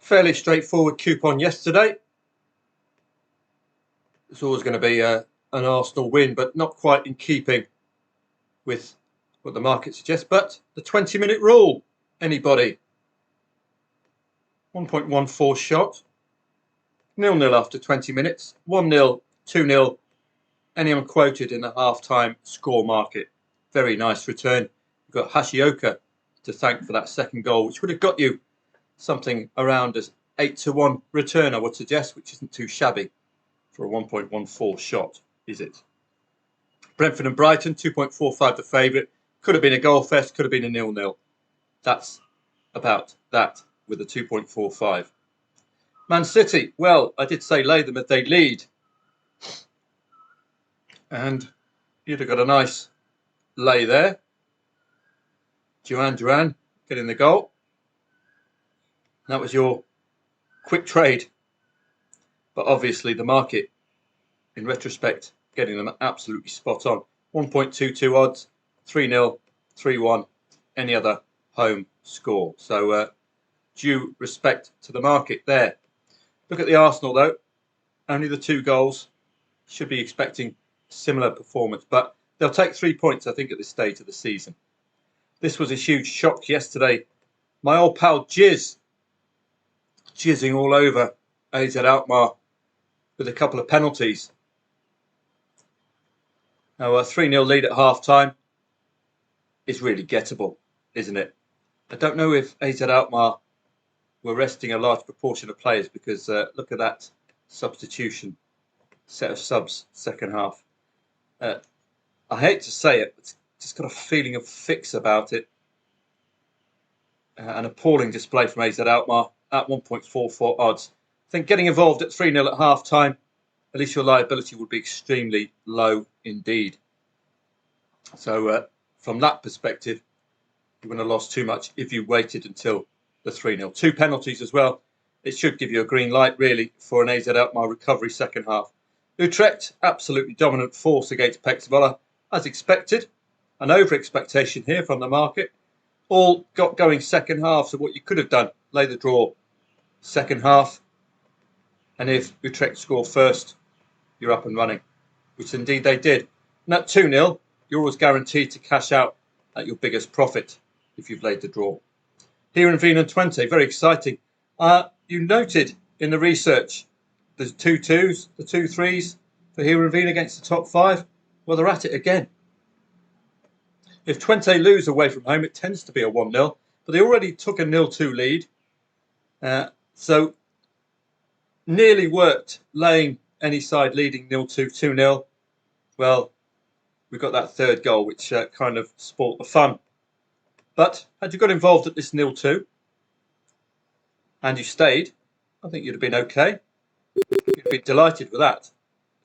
Fairly straightforward coupon yesterday. It's always going to be an Arsenal win, but not quite in keeping with what the market suggests. But the 20-minute rule, anybody? 1.14 shot. 0-0 after 20 minutes. 1-0, 2-0. Any unquoted in the half-time score market. Very nice return. You've got Hashioka to thank for that second goal, which would have got you something around as 8-1 return, I would suggest, which isn't too shabby for a 1.14 shot, is it? Brentford and Brighton, 2.45 the favourite. Could have been a goal fest, could have been a 0-0. That's about that with a 2.45. Man City, well, I did say lay them if they lead. And you'd have got a nice lay there. Duran getting the goal. That was your quick trade. But obviously the market, in retrospect, getting them absolutely spot on. 1.22 odds, 3-0, 3-1, any other home score. So due respect to the market there. Look at the Arsenal though. Only the 2 goals. Should be expecting similar performance. But they'll take 3 points, I think, at this stage of the season. This was a huge shock yesterday. My old pal Jizzing all over AZ Alkmaar with a couple of penalties. Now, a 3-0 lead at half-time is really gettable, isn't it? I don't know if AZ Alkmaar were resting a large proportion of players because look at that substitution set of subs second half. I hate to say it, but just got a feeling of fix about it. An appalling display from AZ Alkmaar at 1.44 odds. I think getting involved at 3-0 at half-time, at least your liability would be extremely low indeed. So from that perspective, you wouldn't have lost too much if you waited until the 3-0. 2 penalties as well. It should give you a green light, really, for an AZ Alkmaar recovery second half. Utrecht, absolutely dominant force against PEC Zwolle, as expected. An over-expectation here from the market. All got going second half, so what you could have done, lay the draw second half. And if Utrecht score first, you're up and running, which indeed they did. And at 2-0, you're always guaranteed to cash out at your biggest profit if you've laid the draw. Heerenveen and Twente, very exciting. You noted in the research the 2-2s, the 2-3s for Heerenveen against the top 5. Well, they're at it again. If Twente lose away from home, it tends to be a 1-0, but they already took a 0-2 lead. So nearly worked laying any side leading 0-2, 2-0. Well, we got that third goal, which kind of spoilt the fun. But had you got involved at this 0-2 and you stayed, I think you'd have been okay. You'd be delighted with that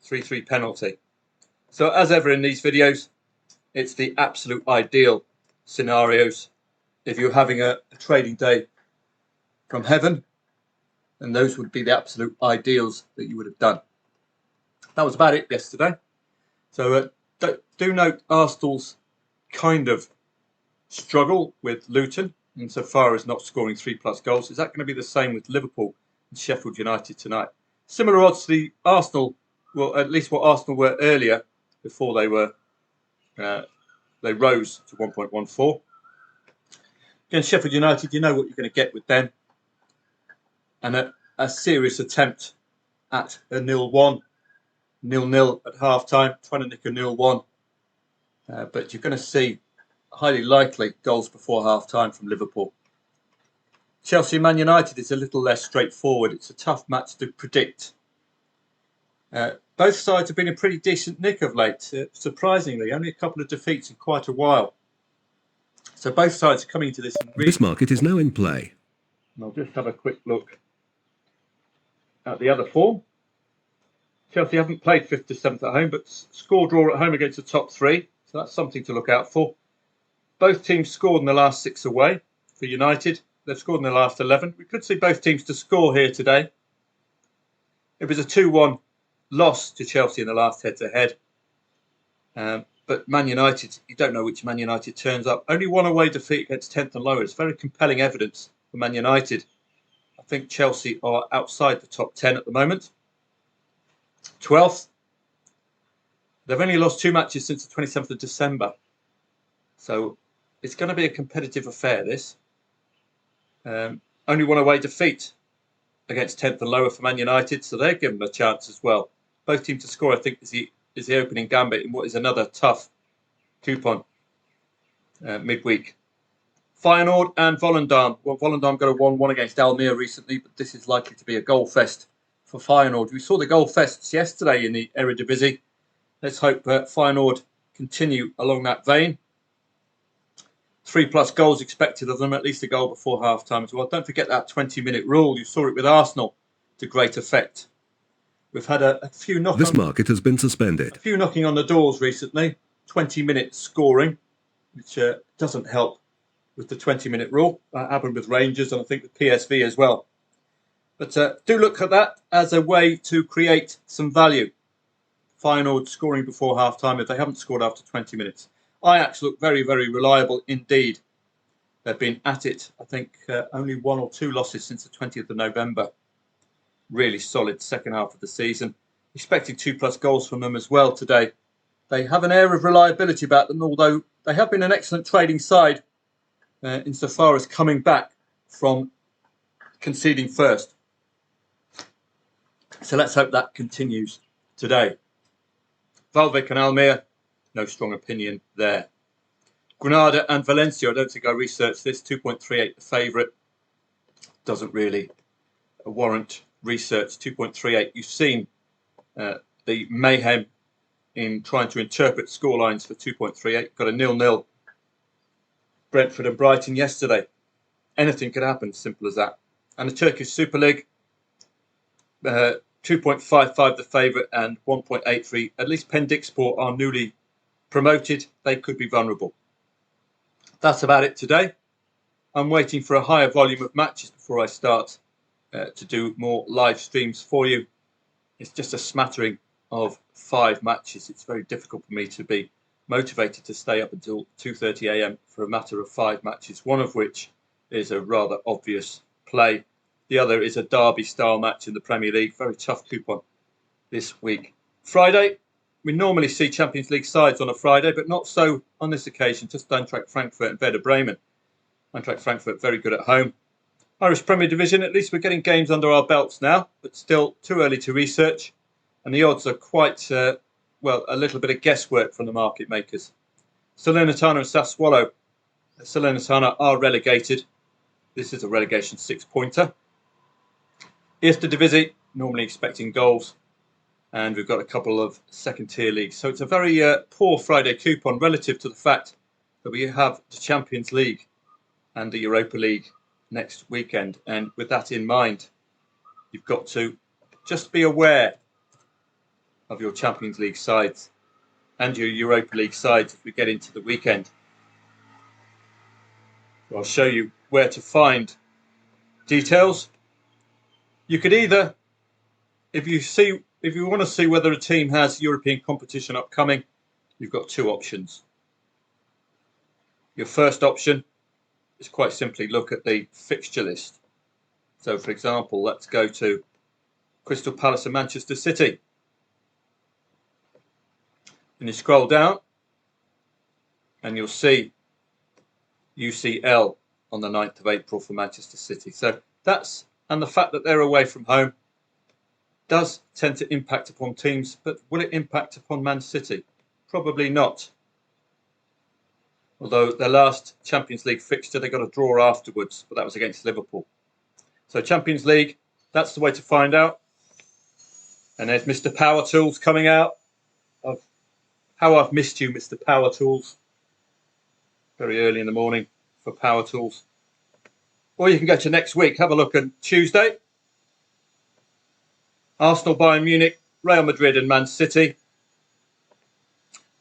3-3 penalty. So as ever in these videos, it's the absolute ideal scenarios. If you're having a trading day from heaven, then those would be the absolute ideals that you would have done. That was about it yesterday. So do note Arsenal's kind of struggle with Luton insofar as not scoring 3+ goals. Is that going to be the same with Liverpool and Sheffield United tonight? Similar odds to the Arsenal, well, at least what Arsenal were earlier before they were they rose to 1.14. Against Sheffield United, you know what you're going to get with them. And a serious attempt at a 0-1, 0-0 at half-time, trying to nick a 0-1. But you're going to see highly likely goals before half-time from Liverpool. Chelsea Man United is a little less straightforward. It's a tough match to predict. Both sides have been a pretty decent nick of late. Surprisingly, only a couple of defeats in quite a while. So both sides are coming into this. This market is now in play. And I'll just have a quick look at the other form. Chelsea haven't played 5th to 7th at home, but score draw at home against the top 3. So that's something to look out for. Both teams scored in the last 6 away. For United, they've scored in the last 11. We could see both teams to score here today. It was a 2-1 loss to Chelsea in the last head-to-head. But Man United, you don't know which Man United turns up. Only one away defeat against 10th and lower. It's very compelling evidence for Man United. think Chelsea are outside the top 10 at the moment. 12th. They've only lost 2 matches since the 27th of December. So it's going to be a competitive affair, this. Only one away defeat against 10th and lower for Man United, so they're given a chance as well. Both teams to score, I think, is the opening gambit in what is another tough coupon midweek. Feyenoord and Volendam. Well, Volendam got a 1-1 against Almere recently, but this is likely to be a goal fest for Feyenoord. We saw the goal fests yesterday in the Eredivisie. Let's hope Feyenoord continue along that vein. 3+ goals expected of them, at least a goal before half-time as well. Don't forget that 20-minute rule. You saw it with Arsenal to great effect. We've had a few This market has been suspended. a few knocking on the doors recently. 20-minute scoring, which doesn't help with the 20-minute rule. That happened with Rangers and I think with PSV as well. But do look at that as a way to create some value. Feyenoord scoring before half-time if they haven't scored after 20 minutes. Ajax look very, very reliable indeed. They've been at it, I think, only 1 or 2 losses since the 20th of November. Really solid second half of the season. Expecting 2+ goals from them as well today. They have an air of reliability about them, although they have been an excellent trading side insofar as coming back from conceding first. So let's hope that continues today. Valvik and Almere, no strong opinion there. Granada and Valencia, I don't think I researched this. 2.38 the favourite. Doesn't really warrant research. 2.38. You've seen the mayhem in trying to interpret scorelines for 2.38. Got a 0-0 Brentford and Brighton yesterday. Anything could happen, simple as that. And the Turkish Super League, 2.55 the favourite and 1.83. At least Pendikspor are newly promoted. They could be vulnerable. That's about it today. I'm waiting for a higher volume of matches before I start to do more live streams for you. It's just a smattering of 5 matches. It's very difficult for me to be motivated to stay up until 2:30 a.m. for a matter of 5 matches, one of which is a rather obvious play. The other is a derby-style match in the Premier League. Very tough coupon this week. Friday, we normally see Champions League sides on a Friday, but not so on this occasion. Just Eintracht Frankfurt and Werder Bremen. Eintracht Frankfurt very good at home. Irish Premier Division, at least we're getting games under our belts now, but still too early to research. And the odds are quite, well, a little bit of guesswork from the market makers. Salernitana and Sassuolo. Salernitana are relegated. This is a relegation 6-pointer. Eredivisie, normally expecting goals. And we've got a couple of second-tier leagues. So it's a very poor Friday coupon relative to the fact that we have the Champions League and the Europa League next weekend. And with that in mind, you've got to just be aware of your Champions League sides and your Europa League sides as we get into the weekend. So I'll show you where to find details. You could either, if you want to see whether a team has European competition upcoming, you've got 2 options. Your first option is quite simply look at the fixture list. So, for example, let's go to Crystal Palace and Manchester City. And you scroll down and you'll see UCL on the 9th of April for Manchester City. So that's, and the fact that they're away from home does tend to impact upon teams, but will it impact upon Man City? Probably not. Although their last Champions League fixture, they got a draw afterwards, but that was against Liverpool. So Champions League, that's the way to find out. And there's Mr. Power Tools coming out. Of how I've missed you, Mr. Power Tools. Very early in the morning for Power Tools. Or you can go to next week. Have a look on Tuesday. Arsenal, Bayern Munich, Real Madrid and Man City.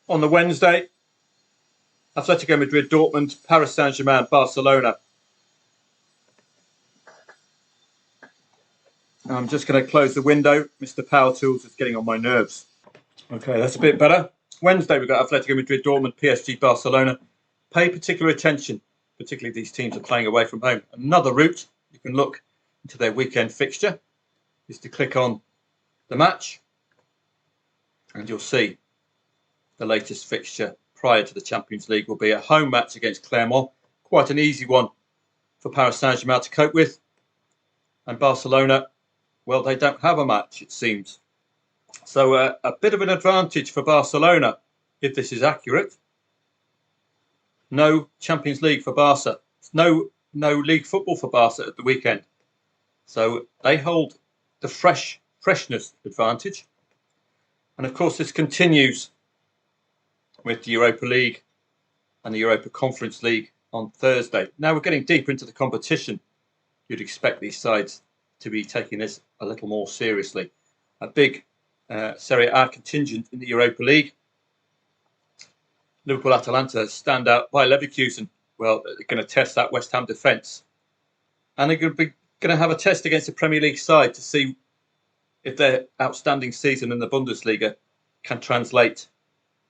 On the Wednesday, Atletico Madrid, Dortmund, Paris Saint-Germain, Barcelona. I'm just going to close the window. Mr. Power Tools is getting on my nerves. Okay, that's a bit better. Wednesday, we've got Atletico Madrid, Dortmund, PSG, Barcelona. Pay particular attention, particularly these teams are playing away from home. Another route, you can look into their weekend fixture is to click on the match, and you'll see the latest fixture prior to the Champions League will be a home match against Clermont. Quite an easy one for Paris Saint-Germain to cope with. And Barcelona, well, they don't have a match, it seems. So a bit of an advantage for Barcelona, if this is accurate. No Champions League for Barca. No league football for Barca at the weekend. So they hold the freshness advantage. And of course, this continues with the Europa League and the Europa Conference League on Thursday. Now we're getting deeper into the competition. You'd expect these sides to be taking this a little more seriously. A big Serie A contingent in the Europa League. Liverpool Atalanta stand out by Leverkusen. Well, they're going to test that West Ham defence. And they're going to have a test against the Premier League side to see if their outstanding season in the Bundesliga can translate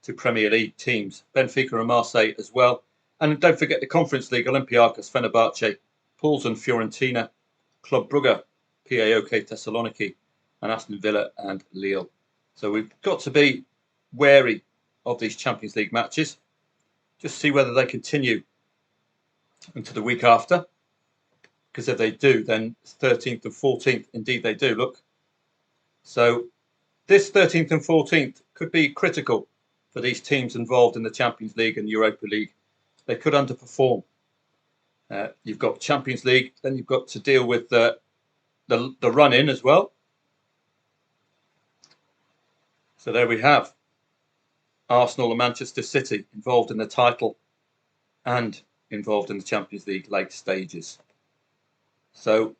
to Premier League teams. Benfica and Marseille as well. And don't forget the Conference League, Olympiacos, Fenerbahce, Poulsen, Fiorentina, Club Brugge, PAOK Thessaloniki, and Aston Villa and Lille. So we've got to be wary of these Champions League matches. Just see whether they continue into the week after. Because if they do, then 13th and 14th, indeed they do, look. So this 13th and 14th could be critical for these teams involved in the Champions League and Europa League. They could underperform. You've got Champions League, then you've got to deal with the run-in as well. So there we have Arsenal and Manchester City involved in the title and involved in the Champions League late stages. So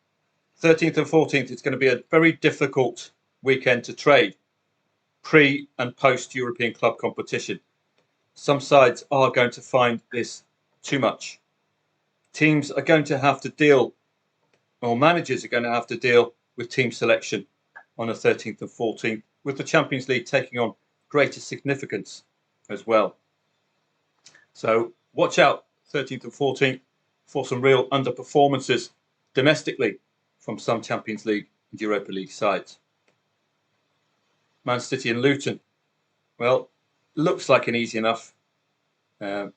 13th and 14th, it's going to be a very difficult weekend to trade pre and post European club competition. Some sides are going to find this too much. Teams are going to have to deal, or managers are going to have to deal with team selection on the 13th and 14th, with the Champions League taking on greater significance as well. So watch out 13th and 14th for some real underperformances domestically from some Champions League and Europa League sides. Man City and Luton. Well, looks like an easy enough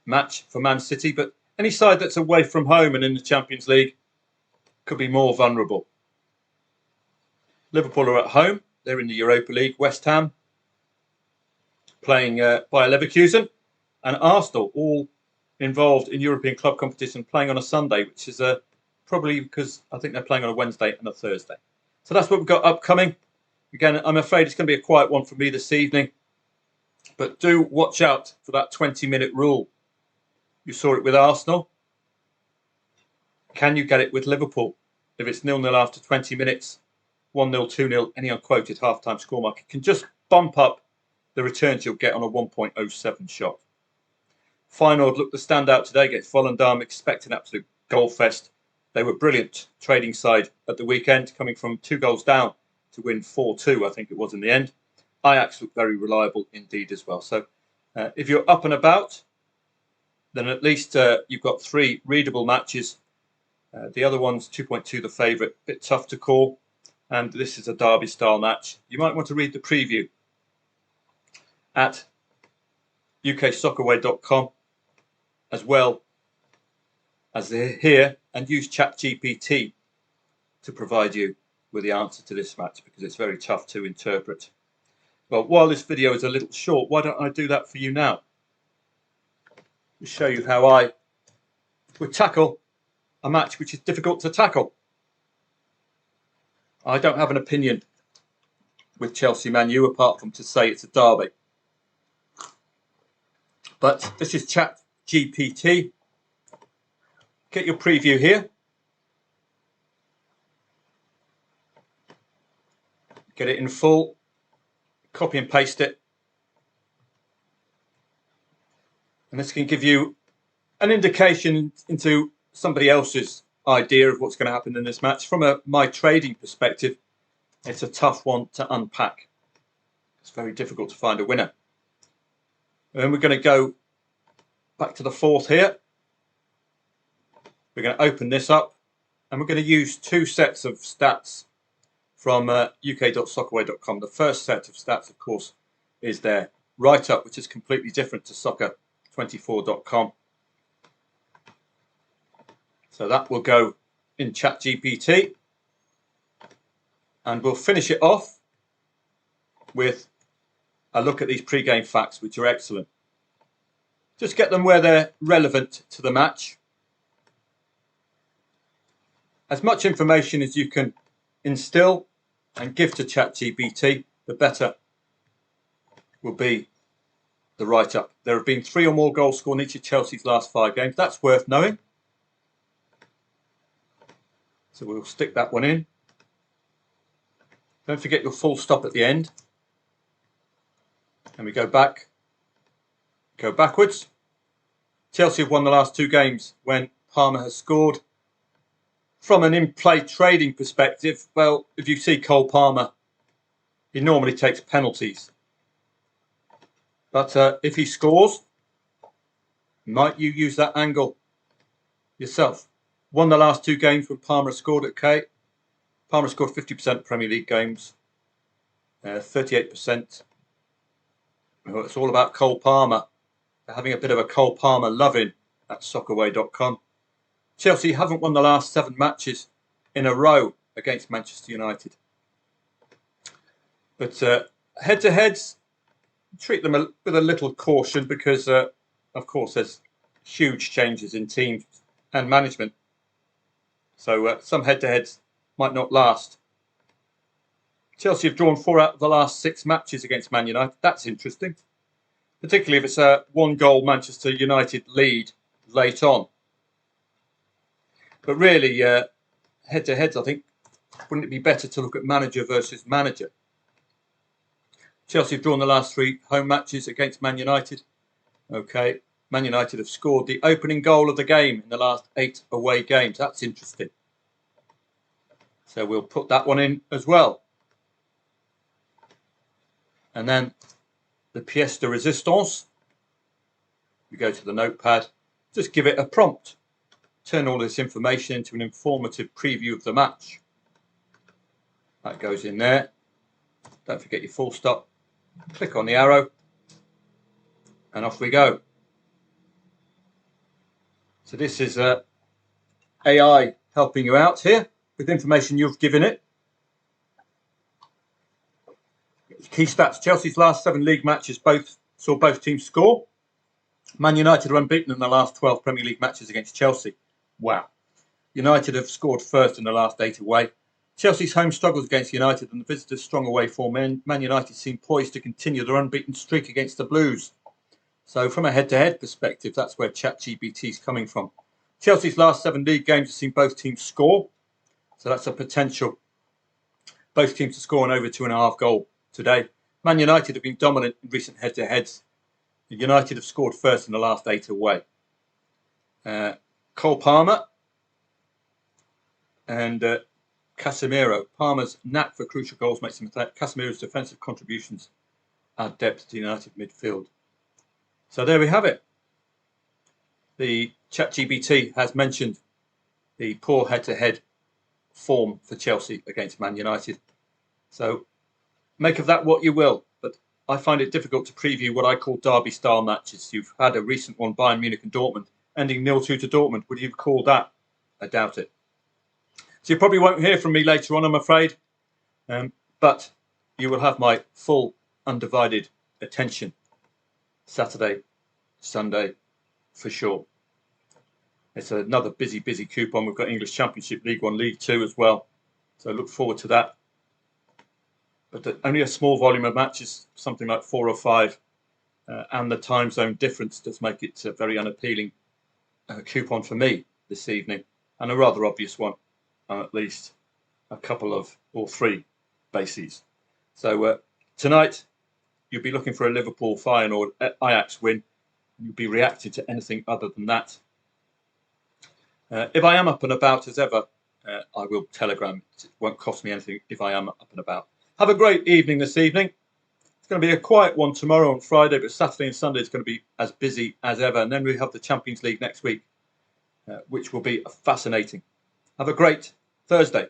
match for Man City, but any side that's away from home and in the Champions League could be more vulnerable. Liverpool are at home. They're in the Europa League. West Ham playing by Leverkusen, and Arsenal all involved in European club competition playing on a Sunday, which is probably because I think they're playing on a Wednesday and a Thursday. So that's what we've got upcoming. Again, I'm afraid it's going to be a quiet one for me this evening, but do watch out for that 20-minute rule. You saw it with Arsenal. Can you get it with Liverpool? If it's 0-0 after 20 minutes, 1-0, 2-0, any unquoted half-time score mark, it can just bump up the returns you'll get on a 1.07 shot. Feyenoord looked the standout today against Volendam, expect an absolute goal fest. They were brilliant trading side at the weekend, coming from 2 goals down to win 4-2, I think it was in the end. Ajax looked very reliable indeed as well. So if you're up and about, then at least you've got 3 readable matches. The other one's 2.2 the favourite, bit tough to call. And this is a derby-style match. You might want to read the preview at uksoccerway.com as well as here, and use ChatGPT to provide you with the answer to this match, because it's very tough to interpret. Well, while this video is a little short, why don't I do that for you now? To show you how I would tackle a match which is difficult to tackle. I don't have an opinion with Chelsea Man U apart from to say it's a derby. But this is ChatGPT. Get your preview here. Get it in full. Copy and paste it. And this can give you an indication into somebody else's idea of what's going to happen in this match. From my trading perspective, it's a tough one to unpack. It's very difficult to find a winner. And then we're going to go back to the 4th here. We're going to open this up And we're going to use two sets of stats from uk.soccerway.com. The first set of stats, of course, is their write-up, which is completely different to soccer24.com. So that will go in ChatGPT. And we'll finish it off with a look at these pre-game facts, which are excellent. Just get them where they're relevant to the match. As much information as you can instill and give to ChatGPT, the better will be the write-up. There have been 3 or more goals scored in each of Chelsea's last 5 games. That's worth knowing. So we'll stick that one in. Don't forget your full stop at the end. And we go back, go backwards. Chelsea have won the last 2 games when Palmer has scored. From an in-play trading perspective, well, if you see Cole Palmer, he normally takes penalties. But if he scores, might you use that angle yourself? Won the last 2 games when Palmer scored at K. Palmer scored 50% Premier League games, 38%. Well, it's all about Cole Palmer. They're having a bit of a Cole Palmer loving at soccerway.com. Chelsea haven't won the last 7 matches in a row against Manchester United. But head-to-heads, treat them with a little caution because, of course, there's huge changes in teams and management. So some head-to-heads might not last. Chelsea have drawn 4 out of the last 6 matches against Man United. That's interesting, particularly if it's a 1-goal Manchester United lead late on. But really, head-to-heads, I think, wouldn't it be better to look at manager versus manager? Chelsea have drawn the last 3 home matches against Man United. Okay, Man United have scored the opening goal of the game in the last 8 away games. That's interesting. So we'll put that one in as well. And then the pièce de résistance. We go to the notepad. Just give it a prompt. Turn all this information into an informative preview of the match. That goes in there. Don't forget your full stop. Click on the arrow. And off we go. So this is AI helping you out here with information you've given it. Key stats. Chelsea's last 7 league matches saw both teams score. Man United are unbeaten in the last 12 Premier League matches against Chelsea. Wow. United have scored first in the last 8 away. Chelsea's home struggles against United and the visitors' strong away form. Man United seem poised to continue their unbeaten streak against the Blues. So from a head-to-head perspective, that's where ChatGPT is coming from. Chelsea's last 7 league games have seen both teams score. So that's a potential. Both teams to score an over 2.5 goal today. Man United have been dominant in recent head-to-heads. United have scored first in the last 8 away. Cole Palmer and Casemiro. Palmer's knack for crucial goals makes him athletic. Casemiro's defensive contributions add depth to United midfield. So there we have it. The ChatGPT has mentioned the poor head-to-head form for Chelsea against Man United. So make of that what you will. But I find it difficult to preview what I call derby-style matches. You've had a recent one, Bayern Munich and Dortmund, ending 0-2 to Dortmund. Would you call that? I doubt it. So you probably won't hear from me later on, I'm afraid. But you will have my full, undivided attention Saturday, Sunday, for sure. It's another busy coupon. We've got English Championship, League 1, League 2 as well. So I look forward to that. But only a small volume of matches, something like 4 or 5. And the time zone difference does make it a very unappealing coupon for me this evening. And a rather obvious one on at least a couple of, or 3 bases. So tonight, you'll be looking for a Liverpool Feyenoord Ajax win. You'll be reacting to anything other than that. If I am up and about as ever, I will telegram. It won't cost me anything if I am up and about. Have a great evening this evening. It's going to be a quiet one tomorrow and Friday, but Saturday and Sunday is going to be as busy as ever. And then we have the Champions League next week, which will be fascinating. Have a great Thursday.